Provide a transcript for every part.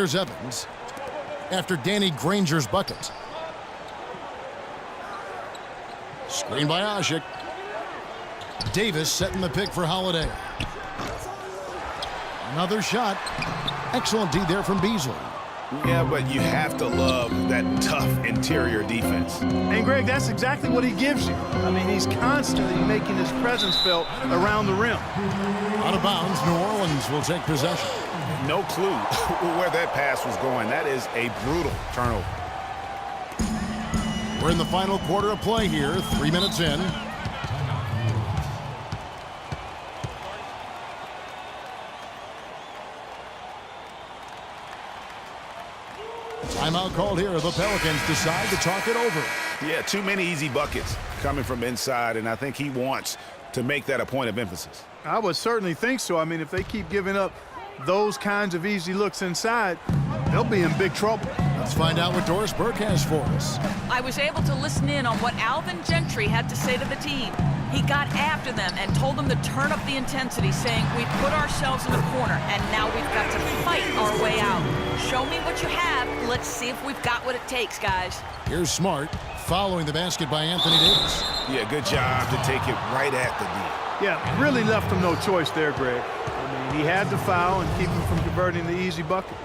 Here's Evans after Danny Granger's bucket. Screen by Ashik. Davis setting the pick for Holiday. Another shot. Excellent D there from Beasley. Yeah, but you have to love that tough interior defense. And, Greg, that's exactly what he gives you. I mean, he's constantly making his presence felt around the rim. Out of bounds, New Orleans will take possession. No clue where that pass was going. That is a brutal turnover. We're in the final quarter of play here, 3 minutes in. Timeout called here. The Pelicans decide to talk it over. Yeah, too many easy buckets coming from inside, and I think he wants to make that a point of emphasis. I would certainly think so. I mean, if they keep giving up those kinds of easy looks inside, they'll be in big trouble. Let's find out what Doris Burke has for us. I was able to listen in on what Alvin Gentry had to say to the team. He got after them and told them to turn up the intensity, saying we put ourselves in the corner and now we've got to fight our way out. Show me what you have. Let's see if we've got what it takes, guys. Here's Smart following the basket by Anthony Davis. Yeah, good job to take it right at the D. Yeah, really left him no choice there, Greg. I mean, he had to foul and keep him from converting the easy bucket.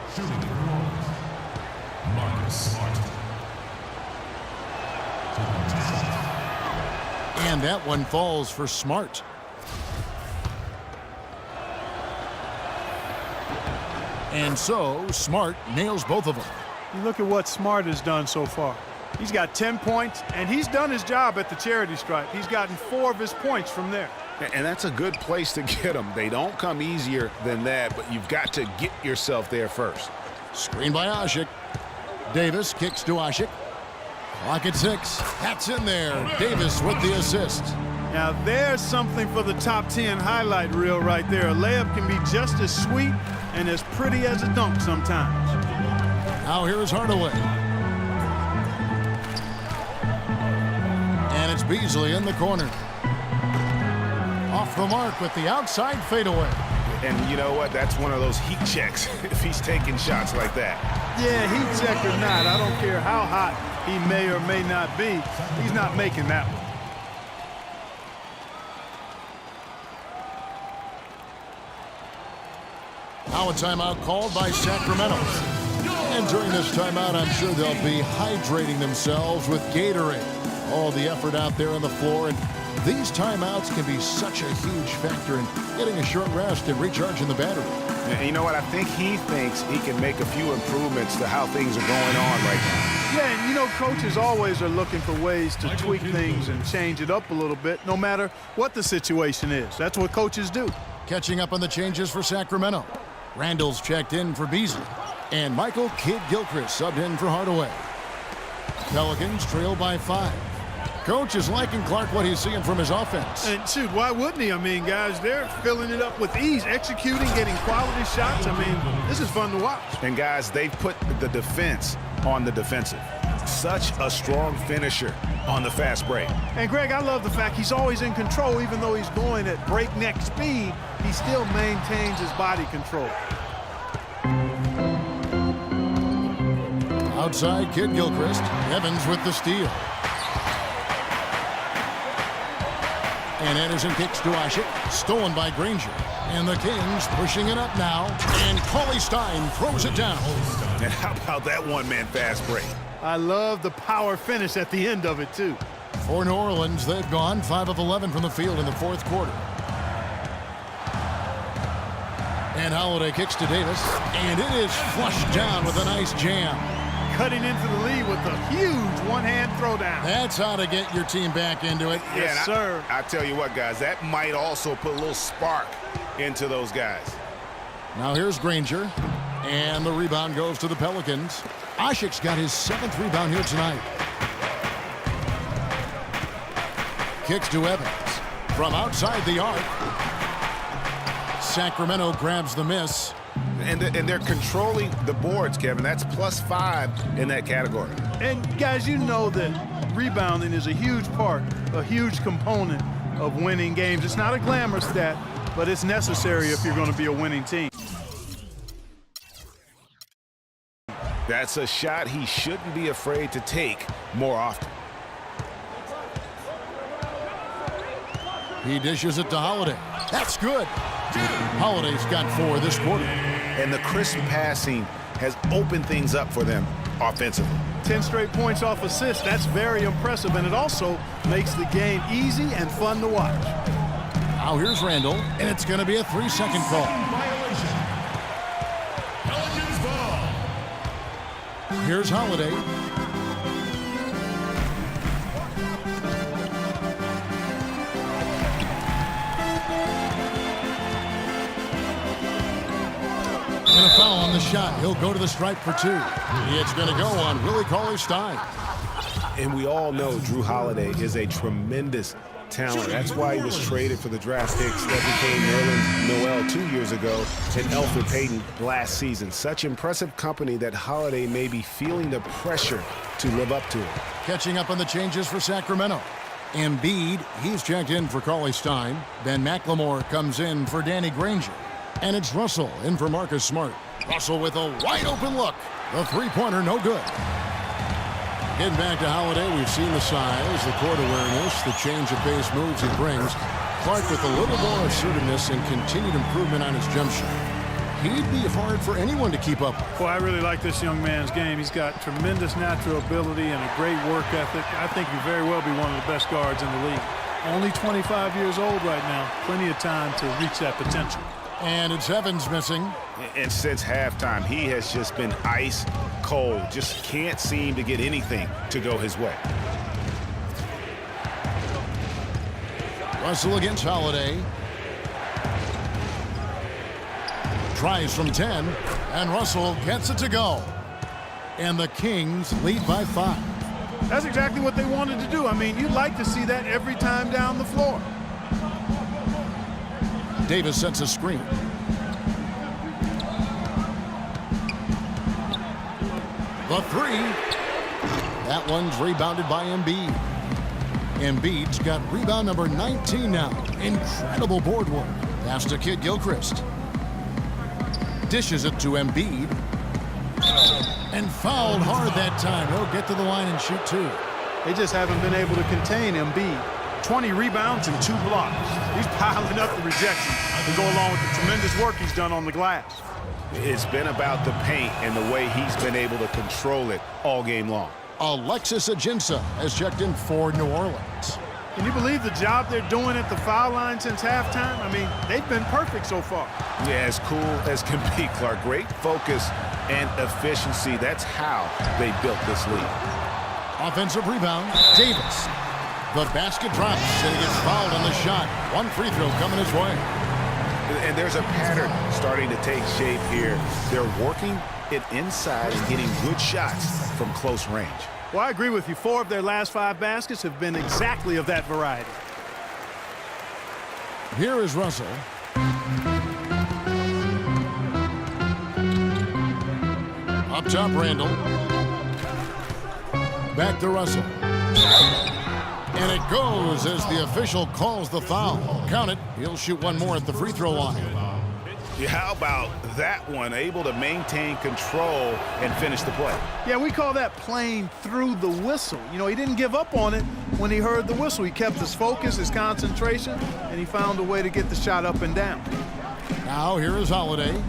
And that one falls for Smart. And so, Smart nails both of them. You look at what Smart has done so far. He's got 10 points, and he's done his job at the charity stripe. He's gotten 4 of his points from there. And that's a good place to get them. They don't come easier than that, but you've got to get yourself there first. Screen by Ashik. Davis kicks to Ashik. Clock at 6. That's in there. Davis with the assist. Now there's something for the top 10 highlight reel right there. A layup can be just as sweet and as pretty as a dunk sometimes. Now here's Hardaway. And it's Beasley in the corner. Off the mark with the outside fadeaway. And you know what? That's one of those heat checks if he's taking shots like that. Yeah, heat check or not, I don't care how hot he may or may not be, he's not making that one. Now a timeout called by Sacramento. And during this timeout, I'm sure they'll be hydrating themselves with Gatorade. All the effort out there on the floor, and these timeouts can be such a huge factor in getting a short rest and recharging the battery. And you know what? I think he thinks he can make a few improvements to how things are going on right now. Yeah, and you know, coaches always are looking for ways to tweak things and change it up a little bit, no matter what the situation is. That's what coaches do. Catching up on the changes for Sacramento. Randall's checked in for Beasley. And Michael Kidd-Gilchrist subbed in for Hardaway. Pelicans trail by 5. Coach is liking Clark what he's seeing from his offense. And shoot, why wouldn't he? I mean, guys, they're filling it up with ease, executing, getting quality shots. I mean, this is fun to watch. And guys, they've put the defense on the defensive. Such a strong finisher on the fast break. And Greg, I love the fact he's always in control. Even though he's going at breakneck speed, he still maintains his body control. Outside, Kidd-Gilchrist. Evans with the steal. And Anderson kicks to Ashik. Stolen by Granger. And the Kings pushing it up now. And Cauley Stein throws it down. And how about that one-man fast break? I love the power finish at the end of it, too. For New Orleans, they've gone 5 of 11 from the field in the 4th quarter. And Holiday kicks to Davis. And it is flushed down with a nice jam. Cutting into the lead with a huge one-hand throwdown. That's how to get your team back into it. Yes, sir. I tell you what, guys, that might also put a little spark into those guys. Now here's Granger. And the rebound goes to the Pelicans. Ashik's got his 7th rebound here tonight. Kicks to Evans. From outside the arc. Sacramento grabs the miss. And they're controlling the boards, Kevin. That's +5 in that category. And, guys, you know that rebounding is a huge part, a huge component of winning games. It's not a glamour stat, but it's necessary if you're going to be a winning team. That's a shot he shouldn't be afraid to take more often. He dishes it to Holiday. That's good. Holiday's got 4 this quarter. And the crisp passing has opened things up for them offensively. 10 straight points off assists. That's very impressive, and it also makes the game easy and fun to watch. Now here's Randall, and it's going to be a 3-second call. Here's Holiday. And a foul on the shot. He'll go to the stripe for 2. It's going to go on Willie Cauley-Stein. And we all know Drew Holiday is a tremendous talent. That's why he was traded for the draft picks that became Nerlens Noel 2 years ago and Elfrid Payton last season. Such impressive company that Holiday may be feeling the pressure to live up to it. Catching up on the changes for Sacramento. Embiid, he's checked in for Cauley-Stein. Ben McLemore comes in for Danny Granger. And it's Russell in for Marcus Smart. Russell with a wide-open look. The three-pointer, no good. Getting back to Holiday, we've seen the size, the court awareness, the change of pace moves he brings. Clark with a little more assertiveness and continued improvement on his jump shot. He'd be hard for anyone to keep up with. Boy, I really like this young man's game. He's got tremendous natural ability and a great work ethic. I think he very well be one of the best guards in the league. Only 25 years old right now. Plenty of time to reach that potential. And it's Evans missing. And since halftime, he has just been ice cold. Just can't seem to get anything to go his way. Russell against Holiday. Tries from 10, and Russell gets it to go. And the Kings lead by 5. That's exactly what they wanted to do. I mean, you'd like to see that every time down the floor. Davis sets a screen. The 3. That one's rebounded by Embiid. Embiid's got rebound number 19 now. Incredible board work. Pass to Kid Gilchrist. Dishes it to Embiid. And fouled hard that time. He'll get to the line and shoot 2. They just haven't been able to contain Embiid. 20 rebounds and 2 blocks. He's piling up the rejections to go along with the tremendous work he's done on the glass. It's been about the paint and the way he's been able to control it all game long. Alexis Ajinça has checked in for New Orleans. Can you believe the job they're doing at the foul line since halftime? I mean, they've been perfect so far. Yeah, as cool as can be, Clark. Great focus and efficiency. That's how they built this lead. Offensive rebound, Davis. The basket drops, and he gets fouled on the shot. 1 free throw coming his way. And there's a pattern starting to take shape here. They're working it inside and getting good shots from close range. Well, I agree with you. 4 of their last 5 baskets have been exactly of that variety. Here is Russell. Up top, Randall. Back to Russell. And it goes as the official calls the foul. Count it. He'll shoot 1 more at the free throw line. Yeah, how about that one? Able to maintain control and finish the play. Yeah, we call that playing through the whistle. You know, he didn't give up on it when he heard the whistle. He kept his focus, his concentration, and he found a way to get the shot up and down. Now here is Holiday.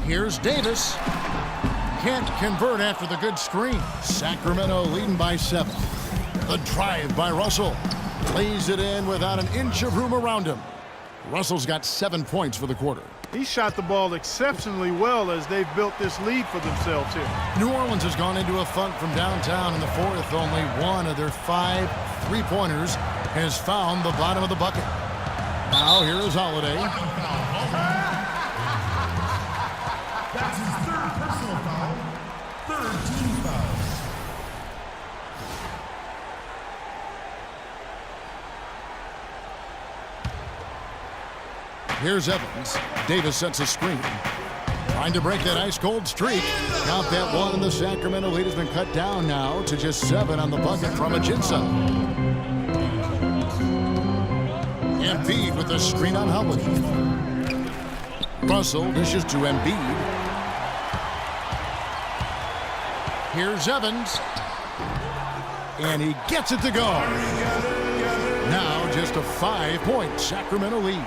Here's Davis. Can't convert after the good screen. Sacramento leading by 7. The drive by Russell. Lays it in without an inch of room around him. Russell's got 7 points for the quarter. He shot the ball exceptionally well as they've built this lead for themselves here. New Orleans has gone into a funk from downtown in the 4th. Only 1 of their 5 three-pointers has found the bottom of the bucket. Now here is Holiday. That's his 3rd personal foul, 3rd team foul. Here's Evans. Davis sets a screen. Trying to break that ice-cold streak. Count that 1, and the Sacramento lead has been cut down now to just 7 on the bucket from Ajinça. Embiid with the screen on Holiday. Russell dishes to Embiid. Here's Evans. And he gets it to go. Now just a 5-point Sacramento lead.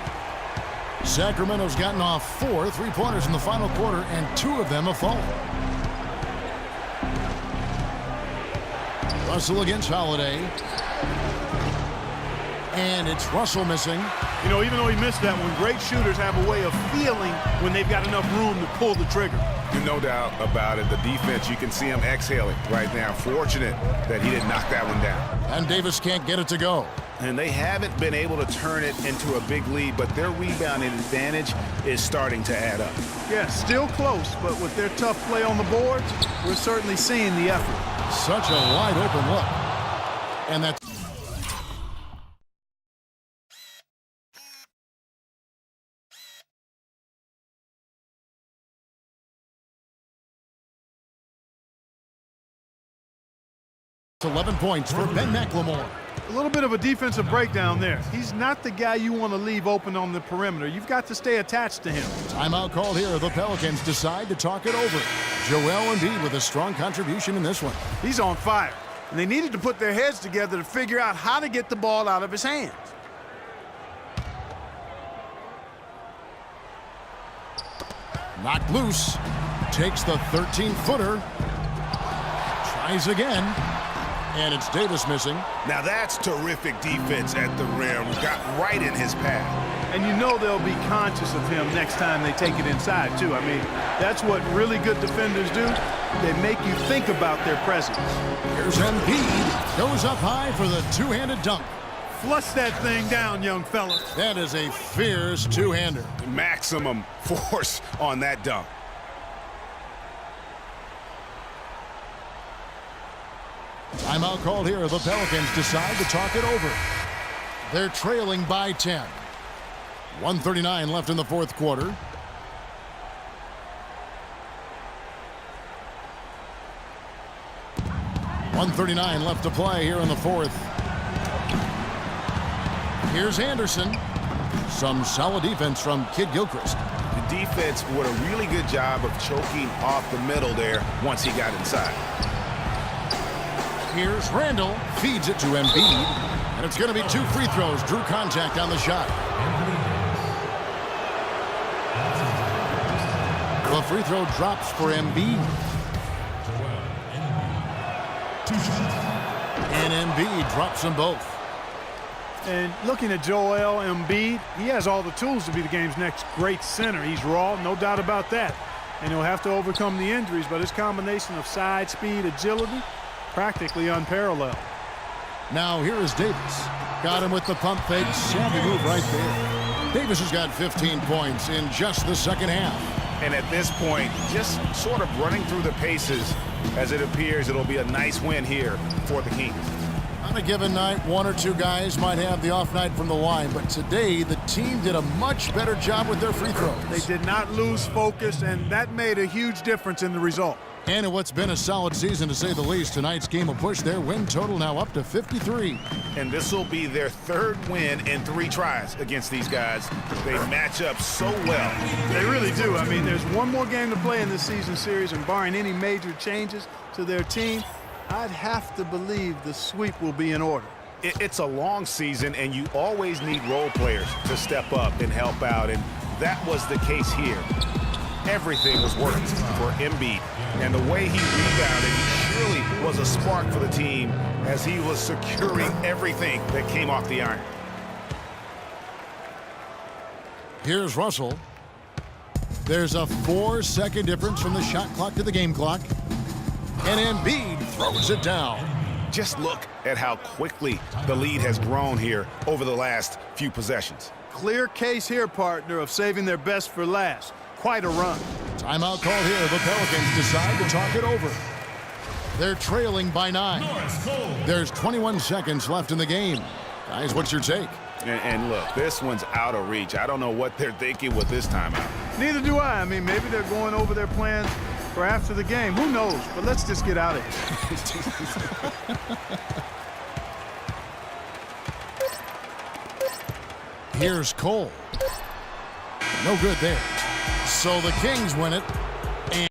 Sacramento's gotten off 4 3-pointers in the final quarter, and 2 of them have fallen. Russell against Holiday. And it's Russell missing. You know, even though he missed that one, great shooters have a way of feeling when they've got enough room to pull the trigger. No doubt about it. The defense, you can see him exhaling right now. Fortunate that he didn't knock that one down. And Davis can't get it to go. And they haven't been able to turn it into a big lead, but their rebounding advantage is starting to add up. Yeah, still close, but with their tough play on the boards, we're certainly seeing the effort. Such a wide open look. And that's $11 points for Ben McLemore. A little bit of a defensive breakdown there. He's not the guy you want to leave open on the perimeter. You've got to stay attached to him. Timeout called here. The Pelicans decide to talk it over. Joel Embiid with a strong contribution in this one. He's on fire, and they needed to put their heads together to figure out how to get the ball out of his hands. Knocked loose. Takes the 13-footer. Tries again. And it's Davis missing. Now that's terrific defense at the rim. Got right in his path. And you know they'll be conscious of him next time they take it inside, too. I mean, that's what really good defenders do. They make you think about their presence. Here's Embiid. Goes up high for the two-handed dunk. Flush that thing down, young fella. That is a fierce two-hander. Maximum force on that dunk. Timeout called here. The Pelicans decide to talk it over. They're trailing by 10. 1:39 left in the fourth quarter. .139 left to play here in the fourth. Here's Anderson. Some solid defense from Kid Gilchrist. The defense did a really good job of choking off the middle there once he got inside. Here's Randall. Feeds it to Embiid. And it's going to be 2 free throws. Drew contact on the shot. The free throw drops for Embiid. And Embiid drops them both. And looking at Joel Embiid, he has all the tools to be the game's next great center. He's raw, no doubt about that. And he'll have to overcome the injuries, but his combination of side speed, agility, practically unparalleled. Now here is Davis. Got him with the pump fake. Savvy move right there. Davis has got 15 points in just the second half. And at this point, just sort of running through the paces as it appears it'll be a nice win here for the Kings. On a given night, 1 or 2 guys might have the off night from the line, but today the team did a much better job with their free throws. They did not lose focus, and that made a huge difference in the result. And in what's been a solid season, to say the least, tonight's game will push their win total now up to 53. And this will be their 3rd win in 3 tries against these guys. They match up so well. They really do. I mean, there's one more game to play in this season series, and barring any major changes to their team, I'd have to believe the sweep will be in order. It's a long season, and you always need role players to step up and help out, and that was the case here. Everything was working for Embiid, and the way he rebounded, he surely was a spark for the team as he was securing everything that came off the iron. Here's Russell. There's a 4-second difference from the shot clock to the game clock. And Embiid throws it down. Just look at how quickly the lead has grown here over the last few possessions. Clear case here, partner, of saving their best for last. Quite a run. Timeout called here. The Pelicans decide to talk it over. They're trailing by 9. There's 21 seconds left in the game. Guys, what's your take? And look, this one's out of reach. I don't know what they're thinking with this timeout. Neither do I. I mean, maybe they're going over their plans for after the game. Who knows? But let's just get out of here. Here's Cole. No good there. So the Kings win it